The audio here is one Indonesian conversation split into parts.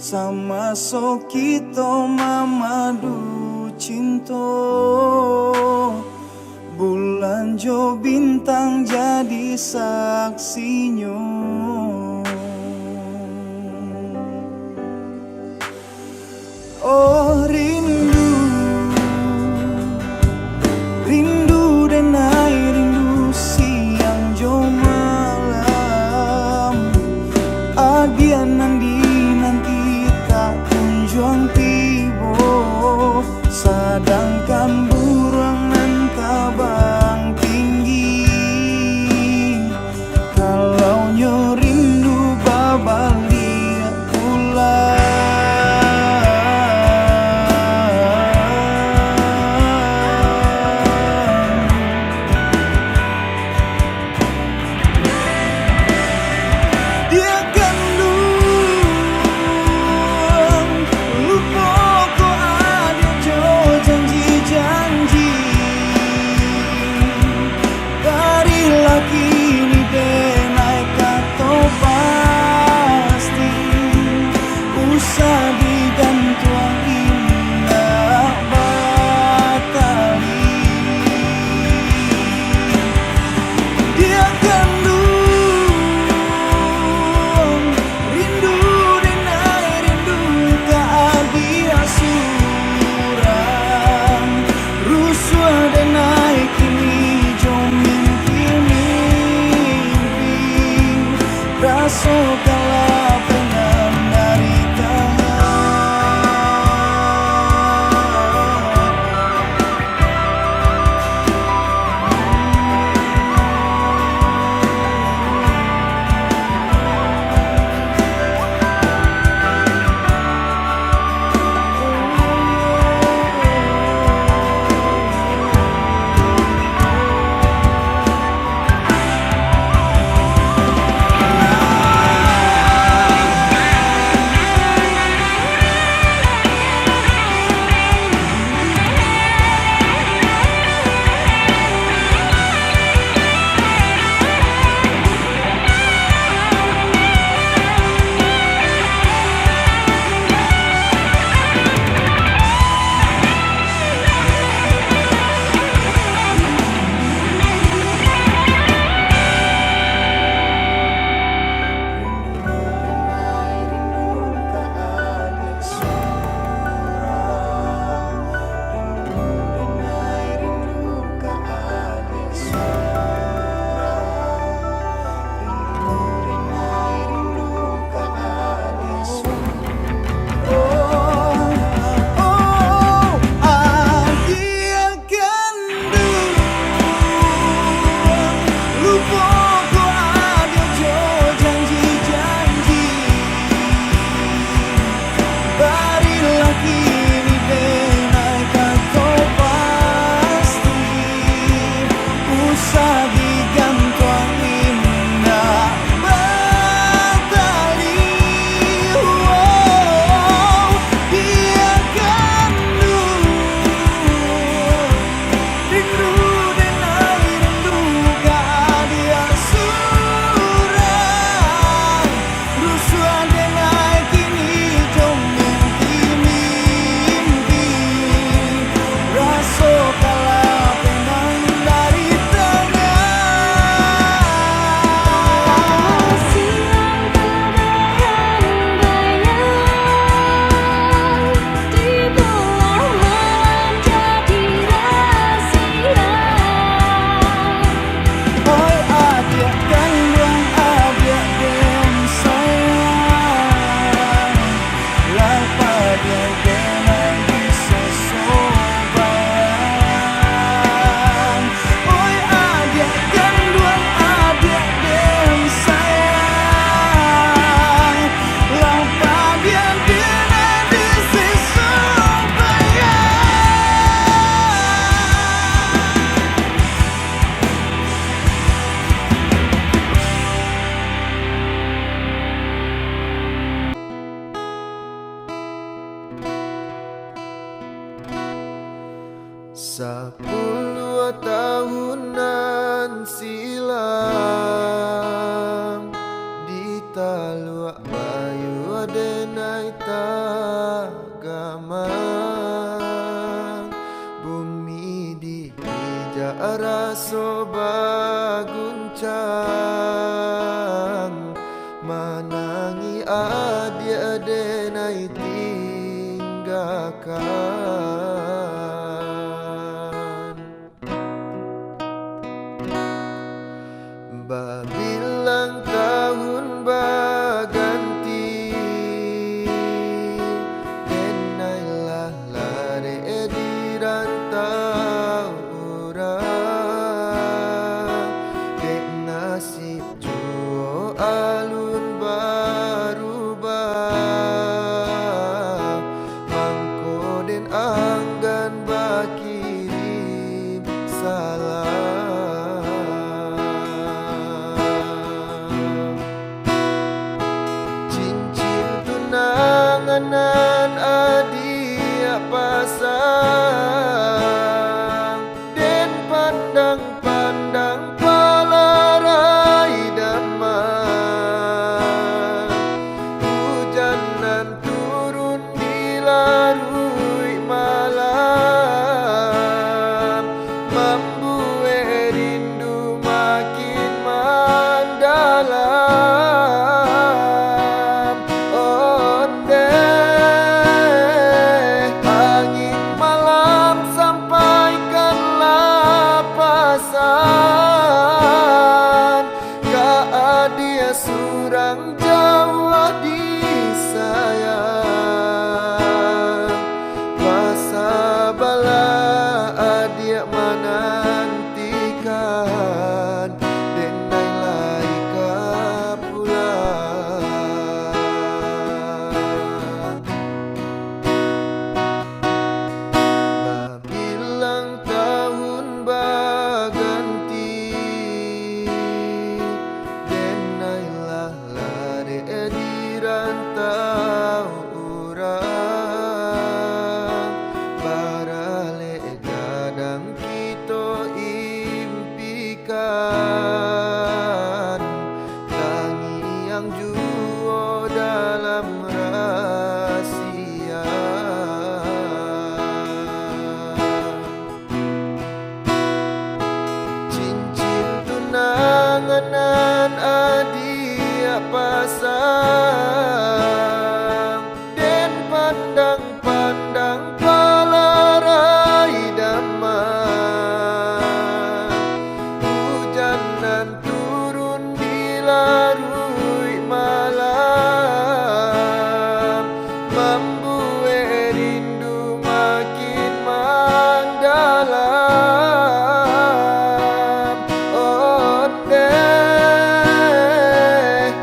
sama so kita mamadu cinta. Bulan jo bintang jadi saksinya. Oh rindu, rindu denai rindu siang jo malam. Adian nanti tak kunjung tiba, sedangkan burung nan tabang tinggi. Kalau nyo rindu babalik pulang. Dia kandung lupa ko ada jo janji-janji dari laki ni denai kato pasti usah digantung indah batali. Dia kandung rindu denai rindu tak dia surang rusuh denai kini jo mimpi-mimpi rasa kalah pengen dari tahunan silam di Talua Bayu Aden denai tagamang bumi di jara soba guncang manangi adia denai tinggalkan babilang tahun baganti denailah lare di rantau orang dek nasib juo alun barubah mangko den anggan bakirim salam tunanganan adia pasang den pandang-pandang palarai damai hujanan turun dilarui malam membuat rindu makin mendalam. Angin malam sampaikanlah pesan keadia surang Jawa disayang masa bala adia menantikan denai laika pulang babilang tahun baganti denailah lare di rantau urang barale gadang kita impikan tangi yang juo dalam rahasia cincin tunanganan adia pasang den pandang-pandang palarai damai hujanan turun dilarui malam membuat rindu makin mendalam.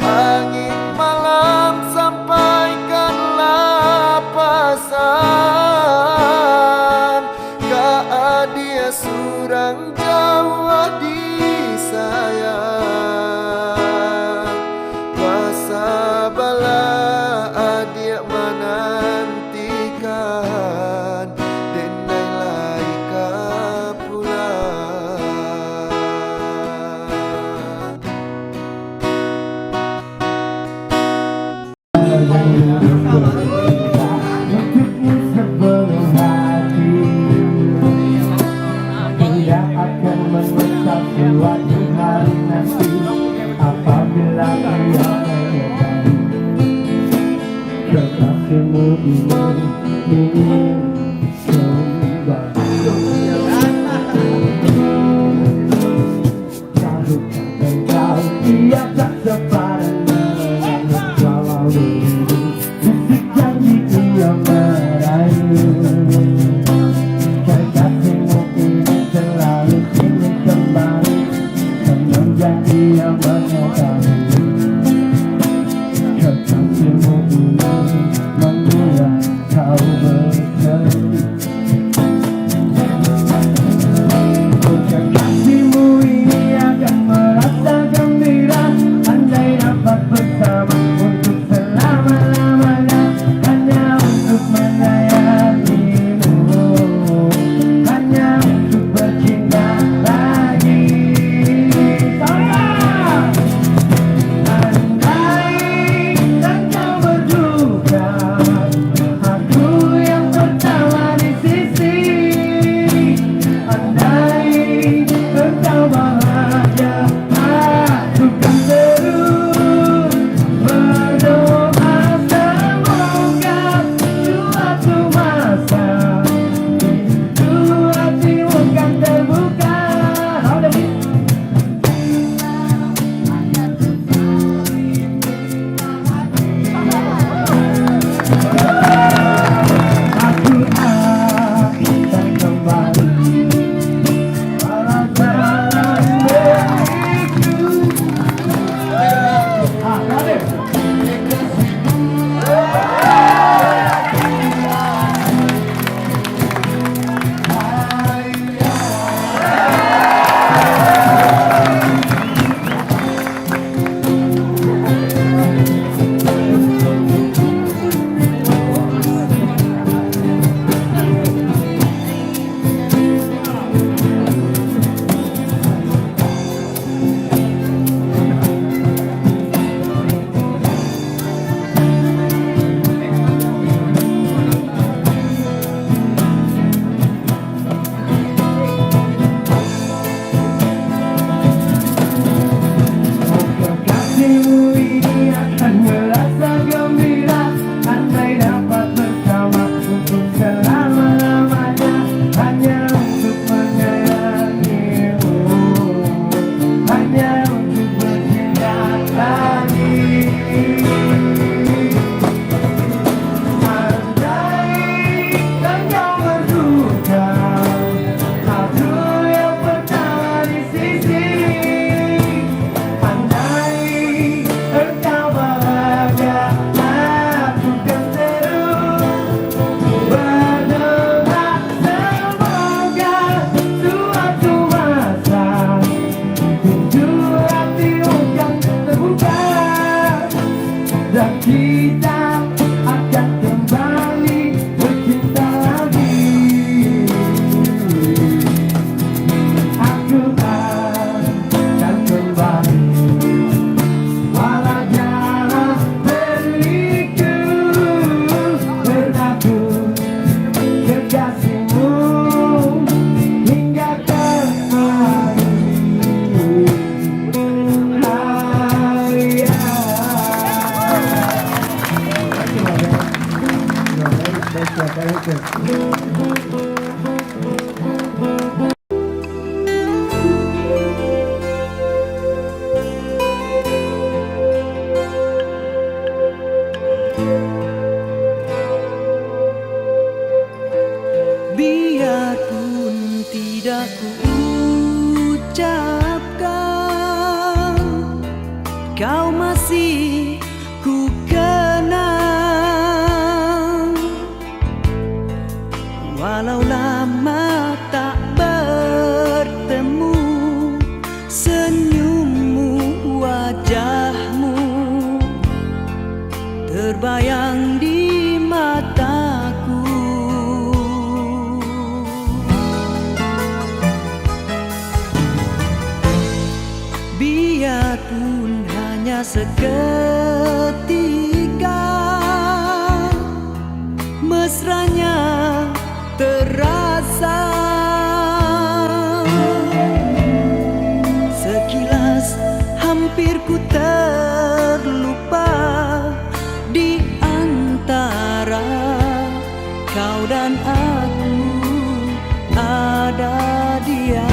Angin malam sampaikanlah pesan keadia surang Jawa disayang masa bala adia menantikan denai laika pulang. Untukmu sepenuh hati tidak akan menyesal suatu hari nanti apabila ia mengetahui kekasihmu ingin kembali. Tahukah engkau ia tak sepadan walau rindu bisik janji ia merayu kekasihmu ingin selalu ingin kembali semenjak ia mengetahui kekasihmu ingin membuat kau bersedih. Kekasihmu ini akan merasa gembira andai dapat bersama untuk selama-lamanya hanya untuk menyayangimu hanya untuk bercinta lagi. Andai dan kau berduka Thank you. Biarpun tidak ku ucapkan, kau masih ku kenang. Walau lama tak bertemu, senyummu, wajahmu terbayang di mataku. Biarpun hanya seketika, mesranya terasa. Sekilas hampir ku terlupa di antara kau dan aku ada dia.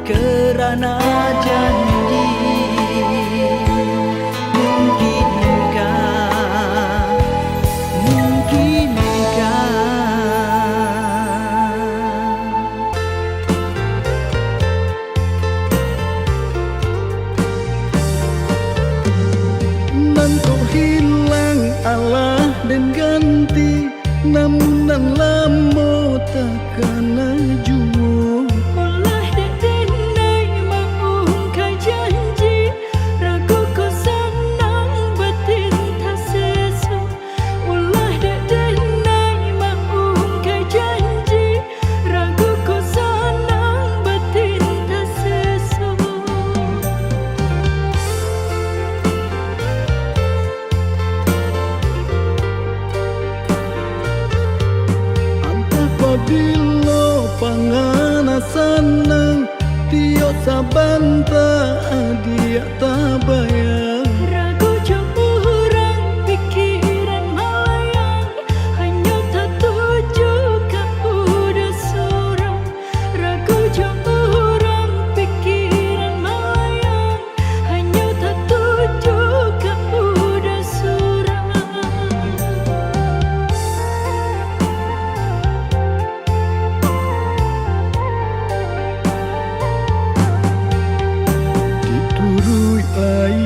karena janji. Mungkinkah, mungkinkah dan kau hilang Allah namun nan lamo takkan jumo. Olah dek nai maung ka janji, ragu ko sanang batin tak sesu. Olah dek nai maung ka janji, ragu ko sanang batin tak sesu. Antah pabilo pangana sanang tio sabanta dia tabayang. Ragu jo urang pikiran malayang, hanya tak tuju ka udah surang. Ragu jo urang pikiran malayang, hanya tak tuju ka udah surang. Diturui ai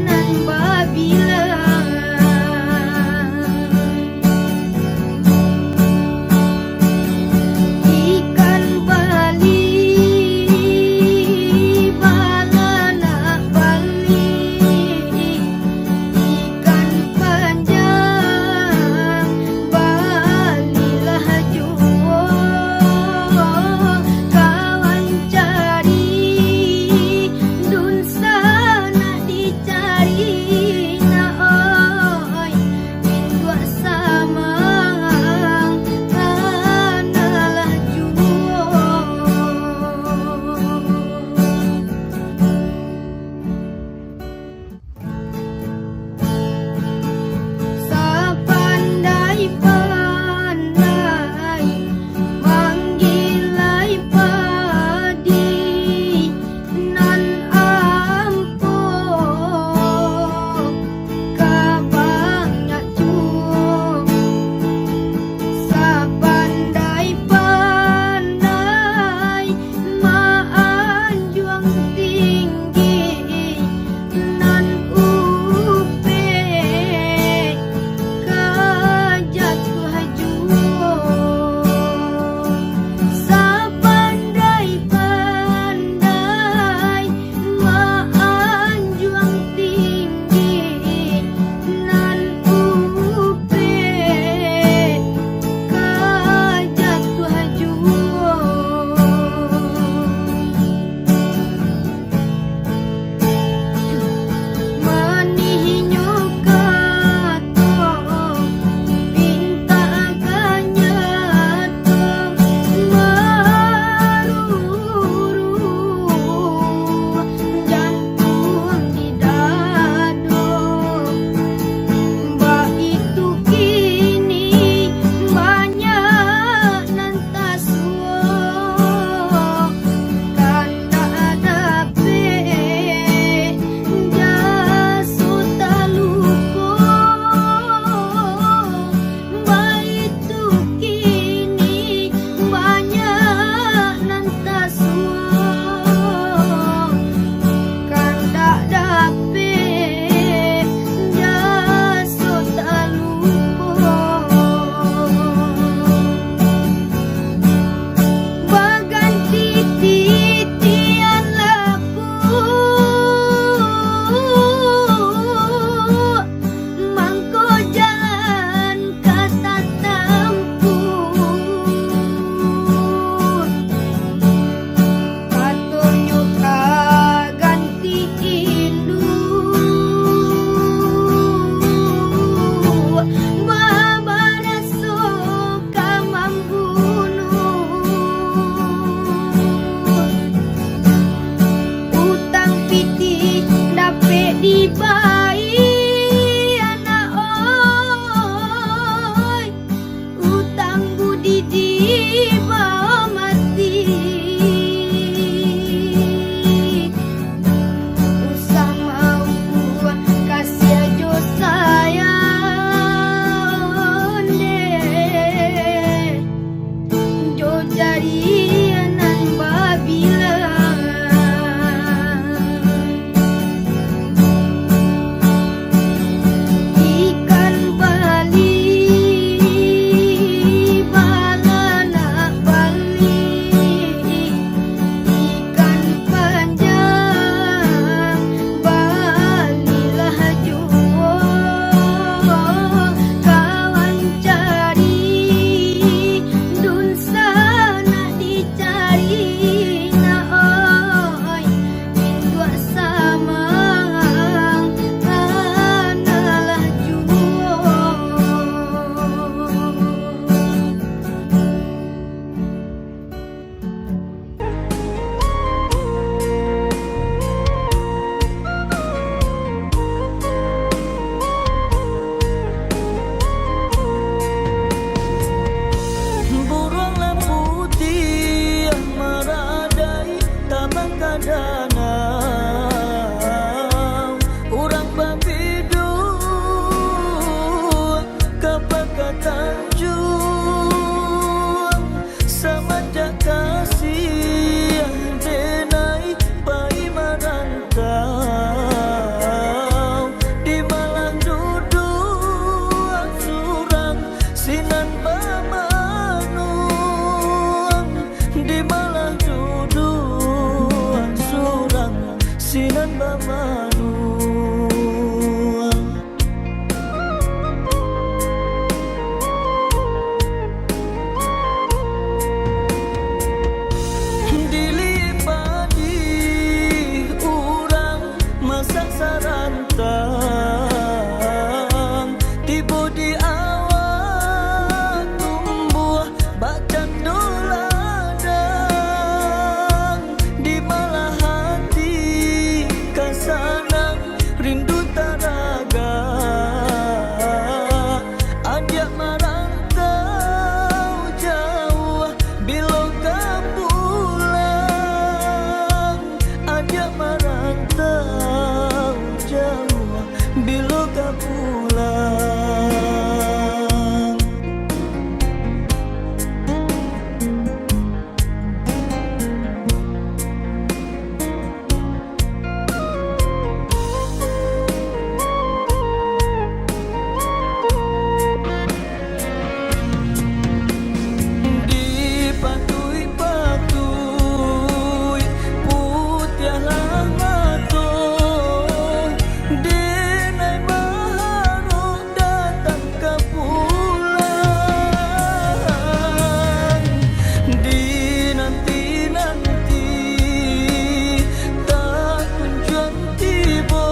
nan babila ikan bali balana bali ikan panjang balilah juo kawan cari dun sana di zamanu. Dilipadi urang masak sarantang, tiba di awak tumbuh bacan doladang, di malah hati kasanang rindu taraga. Ajak merantau jauh bila kau pulang, ajak merantau jauh bila kau pulang. Dipatui-patui putiahlah mato, denai maharuk datang ke pulang. Dinanti-nanti tak kunjung tiba,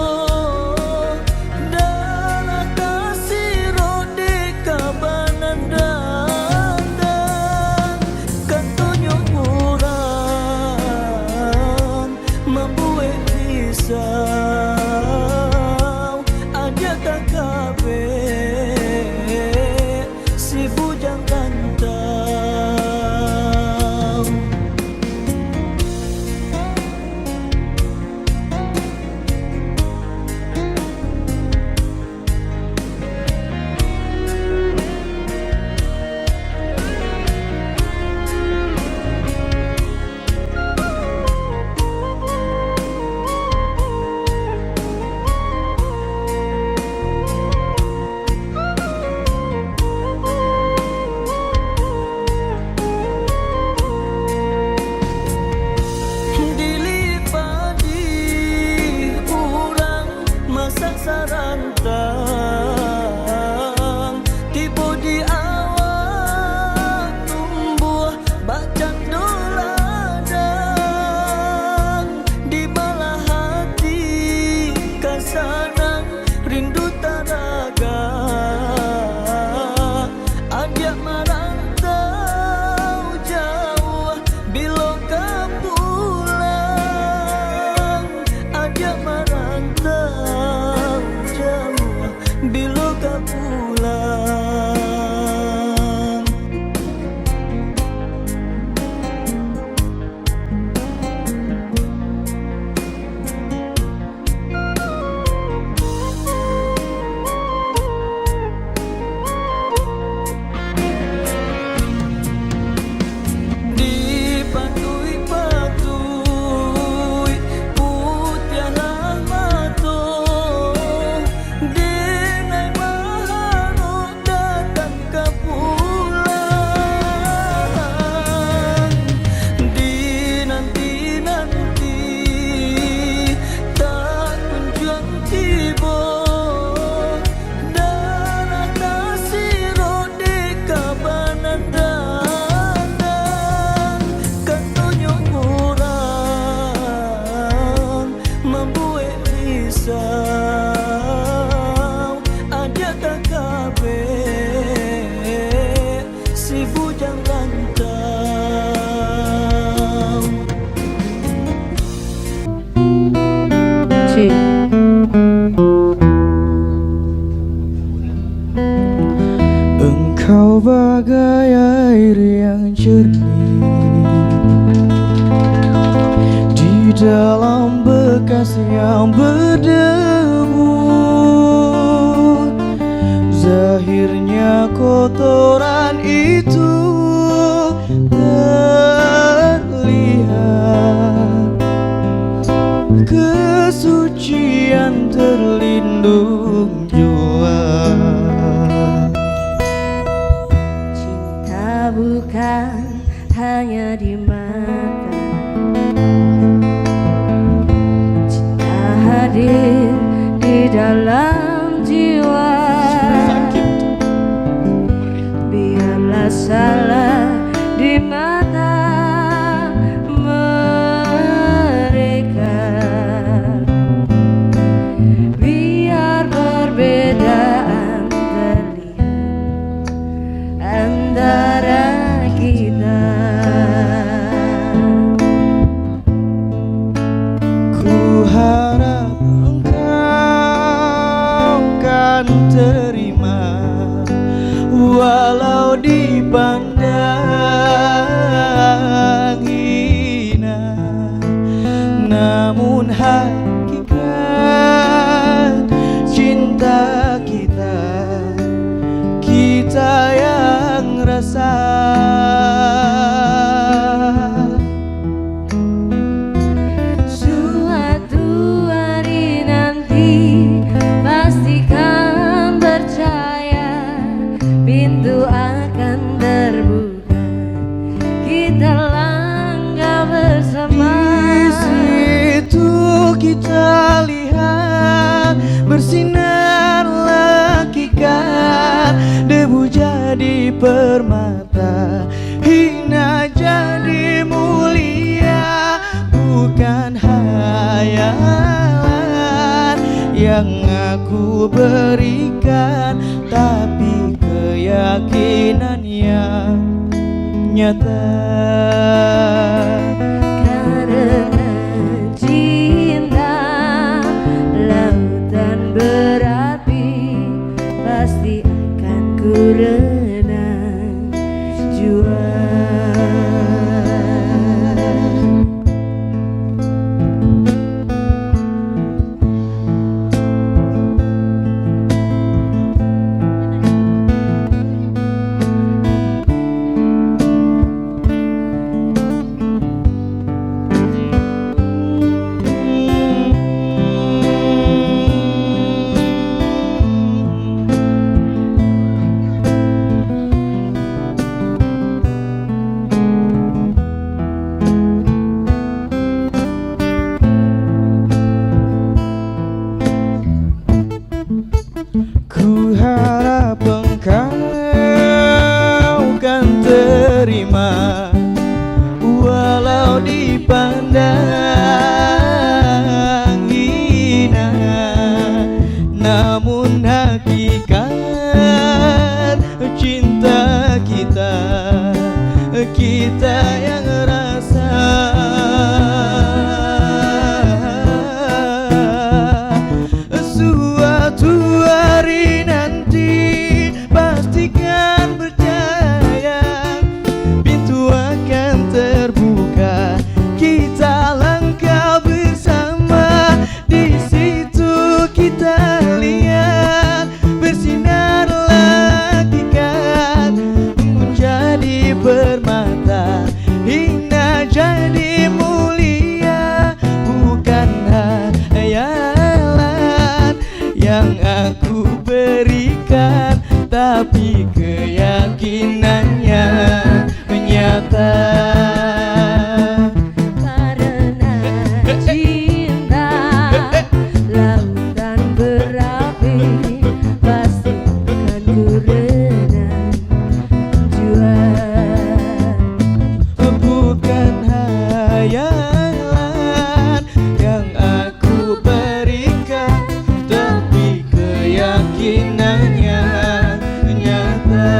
darah kasih rode kabanan dandang. Kantonyo urang membuat risau, aja tak kabe si bujang rantau. Dilipadi urang masak sarantang, tiba di awak tumbuh bacan doladang, di malah hati kasanang rindu taraga. Ajak merantau jauh bila kau pulang, ajak merantau jauh bila kau pulang. Dipatui-patui putiahlah mato, denai maharuk datang ke pulang. Dinanti-nanti tak kunjung tiba, darah kasih rode kabanan dandang. Kantonyo urang membuat risau, aja tak kabe si bujang rantau. Engkau bagai air yang jernih di dalam bekas yang berdebu. Zahirnya kotoran itu terlihat, kesucian terlindung jua. Cinta bukan hanya di mata, cinta hadir di dalam jiwa. Biarlah salah di mata mereka, biar perbedaan terlihat antara kita. Ku harap engkau kan terima, walau dipandang hina, namun hakikat cinta kita, kita yang rasa. Suatu hari nanti pastikan percaya, pintu akan terbuka, kita langkah bersama. Di situ kita lihat bersinar hakikat, debu jadi permata, hina jadi mulia. Bukan hayalan yang aku berikan, tapi keyakinan yang nyata. Karena cinta lautan berapi, pasti akan ku renang jua. Ku harap engkau kan terima, walau dipandang hina, namun hakikat cinta kita, kita yang rasa. Suatu hari nanti pastikan percaya, pintu akan terbuka, kita langkah bersama. Di situ kita lihat bersinar hakikat, menjadi permata, hina jadi mulia. Bukan hayalan yang aku berikan, tapi keyakinannya nyata. Karena cinta lautan berapi, pasti akan ku renang jua. Bukan hayalan yang aku berikan, tapi keyakinannya nyata.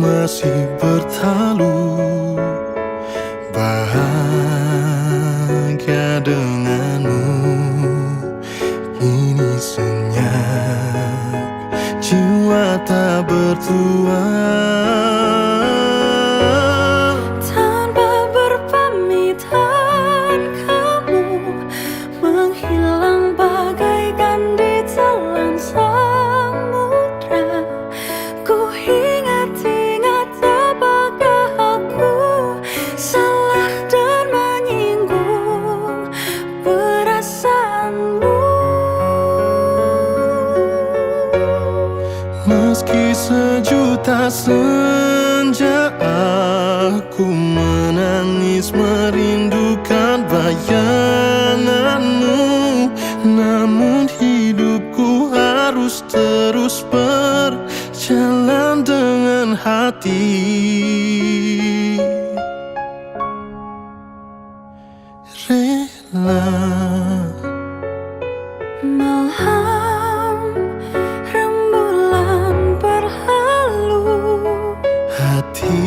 masih bertalu, bahagia denganmu. Kini senyap, jiwa tak bertuan. Tanpa berpamitan kamu menghilang bagaikan di telan samudra. Ku ingat-ingat apakah aku salah dan menyinggung perasaanmu. Meski sejuta senja aku menangis merindukan bayanganmu, namun hidupku harus terus berjalan dengan hati. Rela Malam rembulan berlalu, hati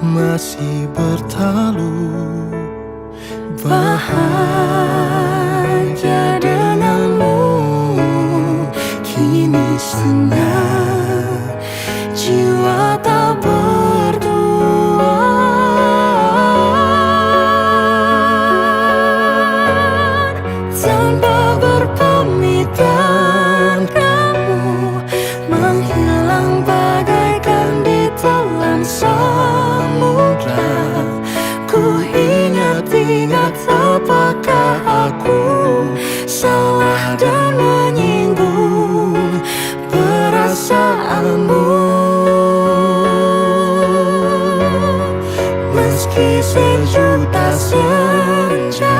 masih bertalu, bahagia denganmu. Kini senang, jiwa tak bertuan. tanpa berpamitan kamu menghilang bagaikan di telan samudra. Ku ingat-ingat apakah aku salah dan menyinggung perasaanmu. Meski sejuta senja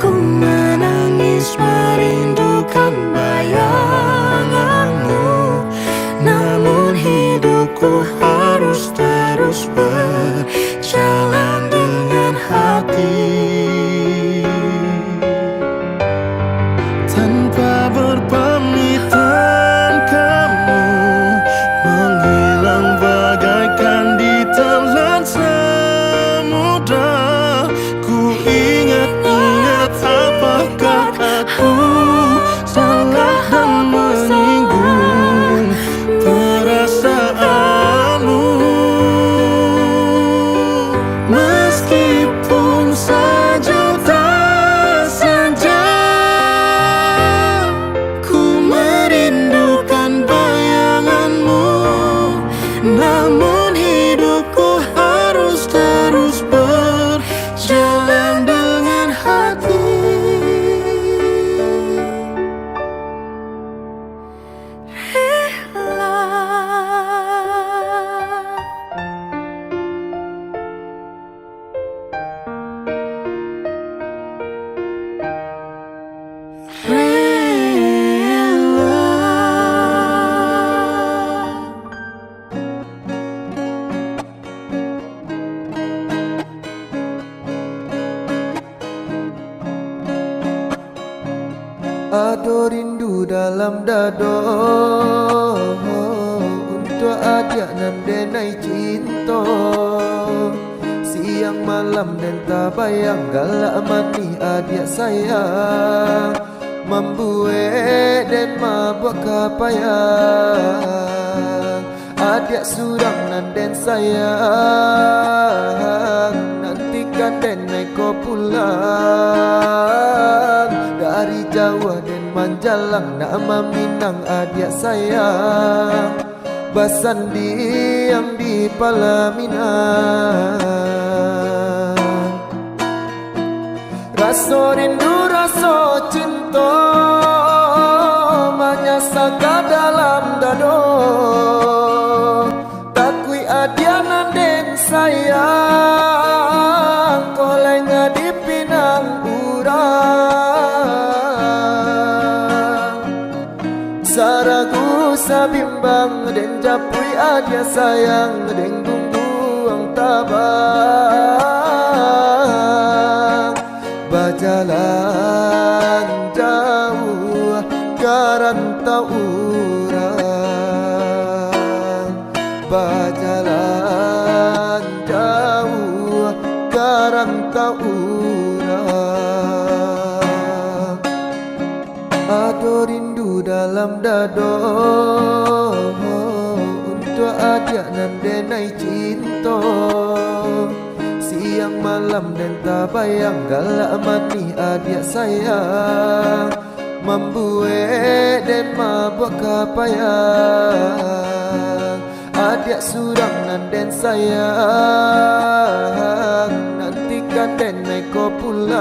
ku menangis merindukan bayanganmu, namun hidupku harus terus berjalan dengan hati. Tanpa berpamitan kamu menghilang bagaikan di telan samudra. Ku ingat-ingat apakah aku salah dan menyinggung perasaanmu. Meskipun sejuta senja ku merindukan bayanganmu, namun hidupku harus terus berjalan dengan hati. Ado rindu dalam dado untuk adik nan denai cinta. Siang malam dan tak bayang galak mani adik sayang, membuat dan mabuk kapayang. Adik surang nan den sayang, nantikan den naik kau pulang dari Jawa dan Manjalang, nama Minang adik sayang, Basandi yang di Palaminan. Rasa rindu rasa cinta menyasaka dalam dado. Takui adianan den sayang, kolenga di pinang urang. Saragu sabimbang den japui adia sayang, den gungguang tabang. Bajalan jauh karantau urang. berjalan jauh karang tak urang. Ada rindu dalam dado untuk adik nan denai cinta. Siang malam dan tak bayang galak mati adik sayang, membuat dan mabuk kapayang. Adik surang nan den sayang, nantikan den naik ko pulang.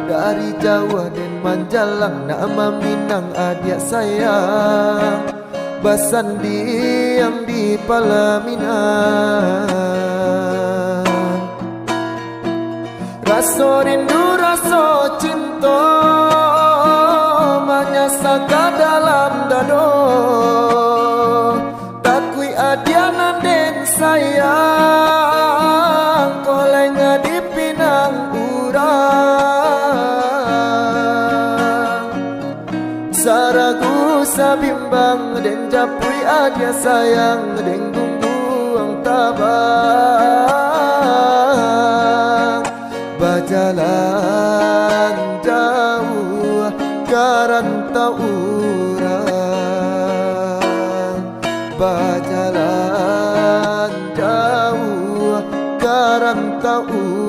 Dari Jawa dan Manjalang nama Minang adik sayang, basandi yang di Palaminan. Rasa rindu rasa cinta menyasaka dalam dado. Takui adianan den sayang, kolenga di pinang urang. Saragu sabimbang den japui adia sayang, den gungguang tabang. Berjalan jauh karang tak urang. Berjalan jauh karang tak urang.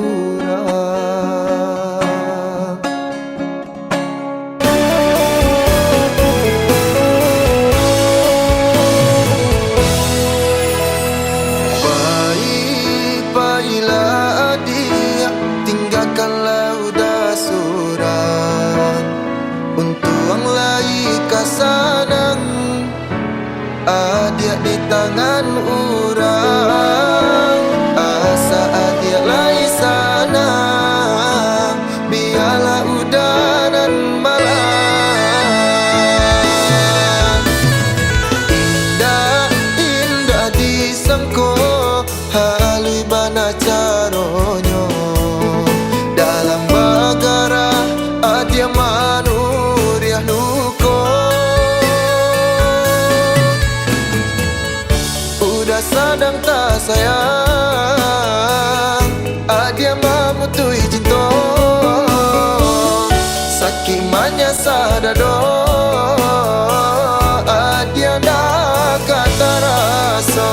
Baik-baiklah adik, tinggalkanlah udah surat. Untuang lai kasanang adik di tangan urang. Asa adik lai sana, biarlah udanan malam. Indah-indah disangko, halui bana caronyo. Dalam bagara adia manuriah luko. Udah sadang tak sayang, adia mamutui cinta. Sakimanya sadado, adia nak kata rasa.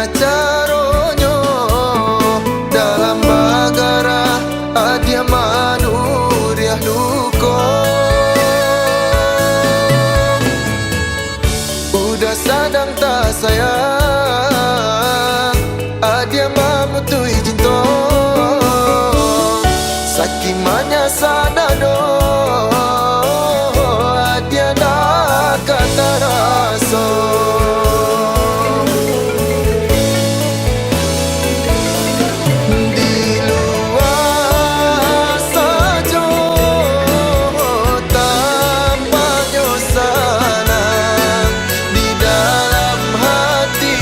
Caronyo dalam bagara adia manuriah luko. Udah sadang tak sayang, adia mamutui cinta. Sakimanya sadado, adia nak kata rasa.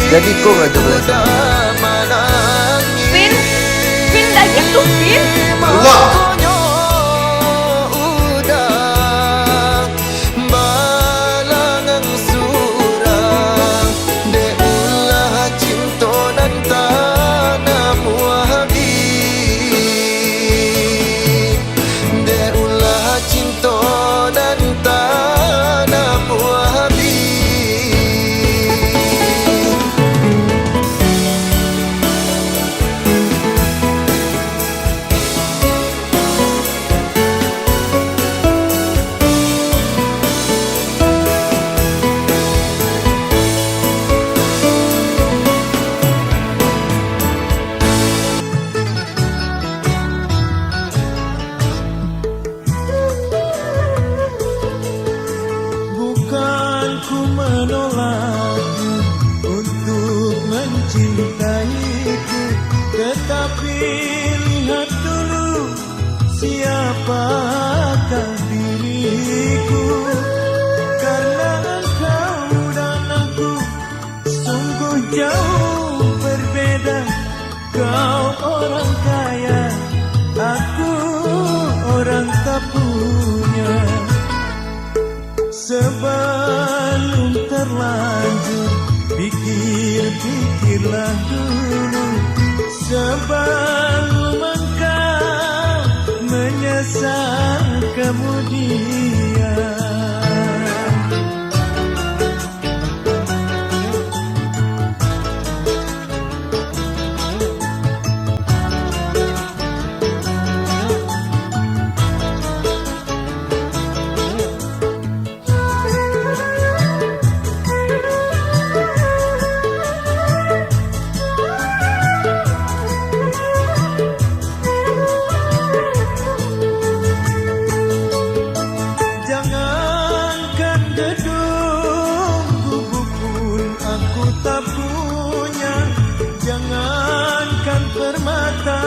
Jadi kok gak coba Vin, Vin dah gitu Vin. Allah. ku menolakmu untuk mencintaiku, tetapi lihat dulu siapakah diriku. Karena engkau dan aku sungguh jauh berbeda. Kau orang kaya, aku orang tak punya. Sebelum terlanjur, pikir-pikirlah dulu. Sebelum engkau menyesal kemudian. Jangankan gedung gubuk pun aku tak punya. Jangankan permata,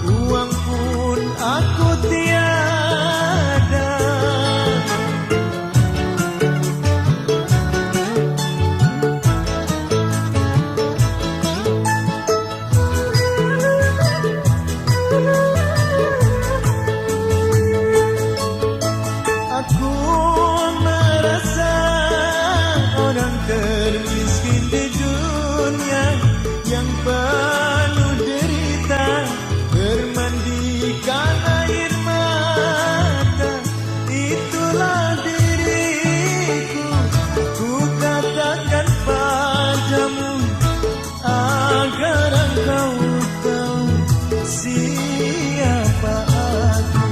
uang pun aku tiada. Aku merasa orang termiskin di dunia yang penuh derita, bermandikan air mata. Itulah diriku, ku katakan padamu agar engkau tahu siapa aku.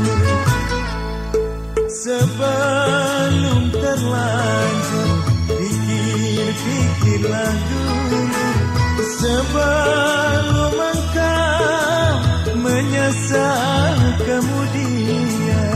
Sebelum terlanjur, pikir-pikirlah dulu. Sebelum engkau menyesal kemudian.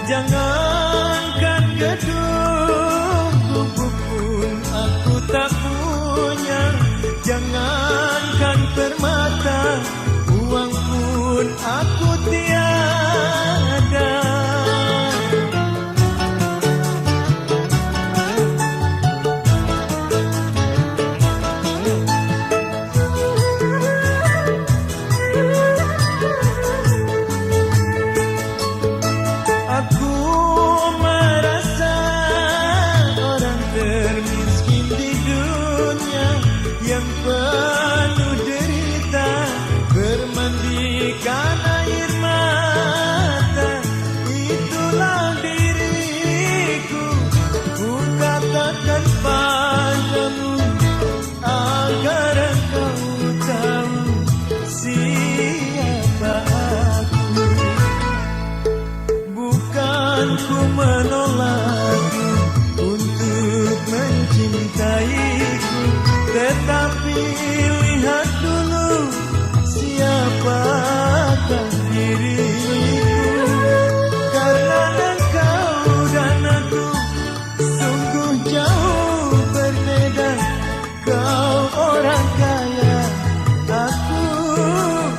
Jangankan gedung gubuk pun aku tak punya. Jangankan permata, uang pun aku tiada. Aku merasa orang termiskin di dunia yang penuh derita, bermandikan air mata. Itulah diriku, ku katakan padamu agar engkau tahu siapa aku. Bukan ku menolakmu untuk mencintaiku, tetapi lihat dulu siapakah diriku. Karena engkau dan aku sungguh jauh berbeda. Kau orang kaya, aku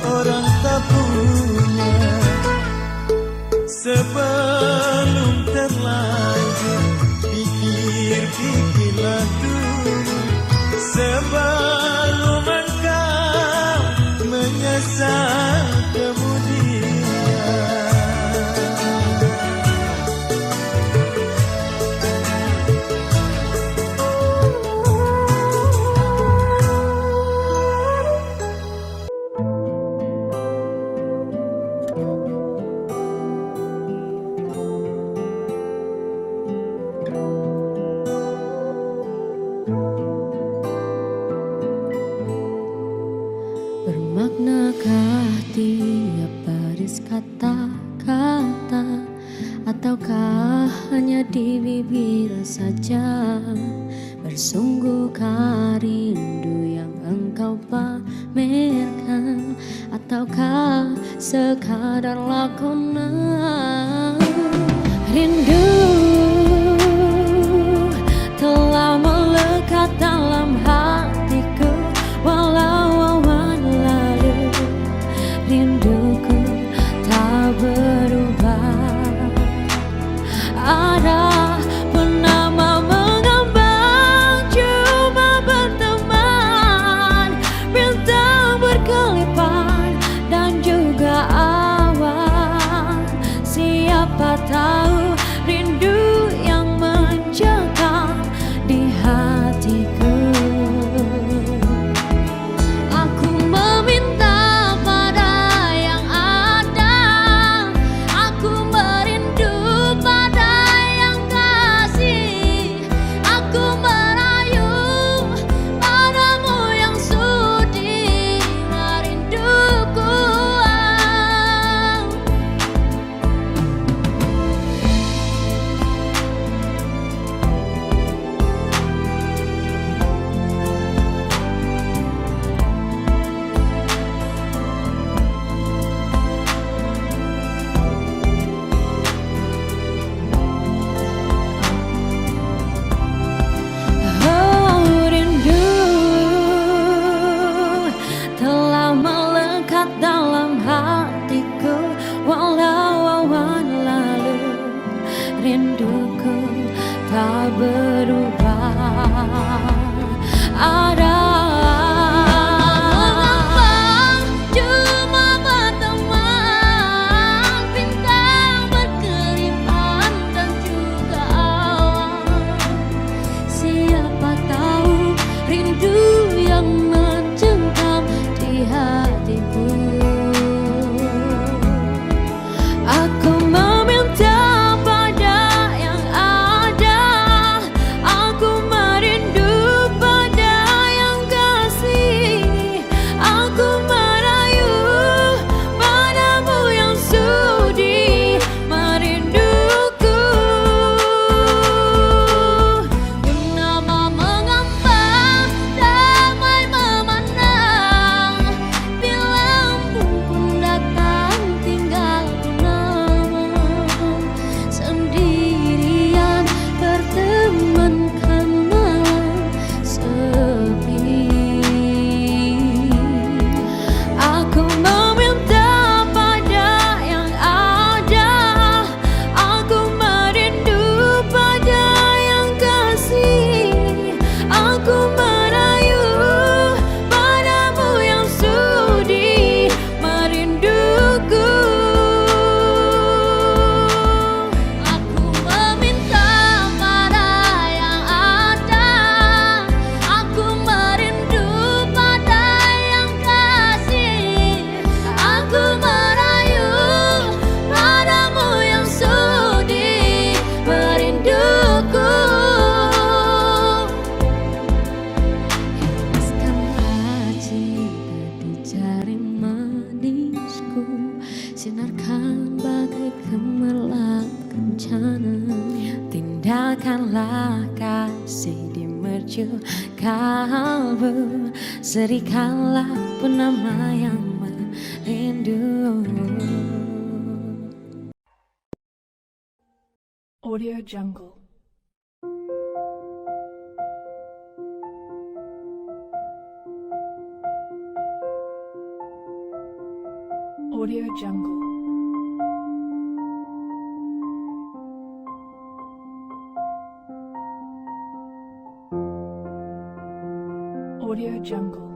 orang tak punya. Sebelum terlanjur, pikir-pikirlah dulu. Sebelum Sungguhkah rindu yang engkau pamerkan, ataukah sekadar lakonan? Rindu telah melekat dalam hatiku, walau awan lalu rinduku tak berubah. Ada penama mengambang, cuma berteman, bintang berkelipan dan juga awan. Siapa tahu rindu yang mencekam di hatiku. Aku meminta pada yang ada, aku merindu pada yang kasih, aku merayu padamu yang sudi merinduku. Oh, rindu telah melekat dalam hatiku, walau awan lalu rinduku tak berubah. Ada mengambang, cuma berteman, bintang berkelipan dan juga awan. Siapa tahu rindu yang mencengkam di hatiku. Aku meminta pada yang ada, aku merindu pada yang kasih, aku merayu padamu yang sudi merinduku. Purnama mengambang, damai memandang, bila embun pun datang tinggal kenangan. Sendirian bertemankan malam sepi. Aku meminta pada yang ada, aku merindu pada yang kasih, aku merayu padamu yang sudi merinduku. Aku meminta pada yang ada, aku merindu pada yang kasih, aku merayu padamu yang sudi merinduku. Hembuskanlah cinta di jari manisku, sinarkan bagai gemerlap kencana. Tindakanlah kasih di mercu kalbu, serikanlah penama yang merindu. Audio Jungle. Audio Jungle. Audio Jungle.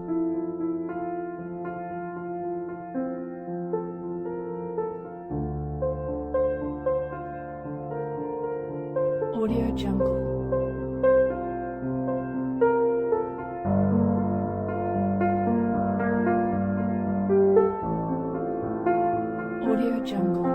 Audio Jungle. Audio Jungle.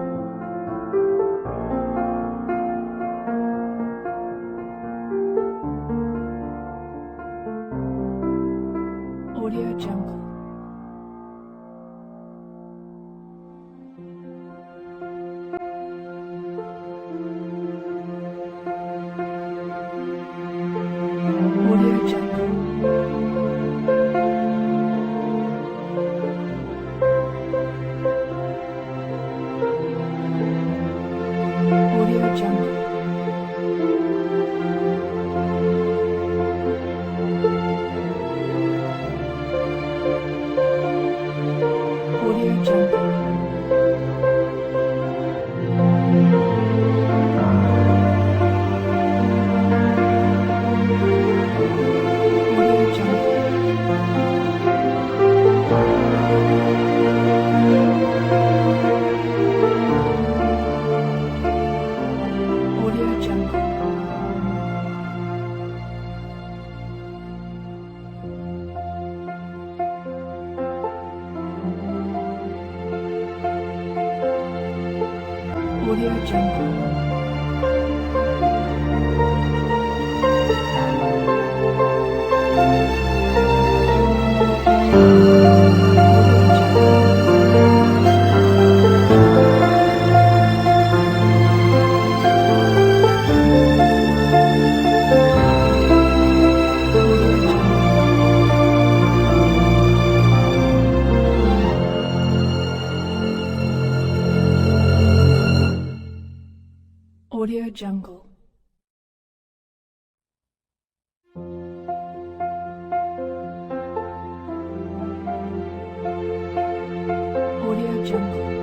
Audio Jungle. Audio Jungle. Audio Jungle.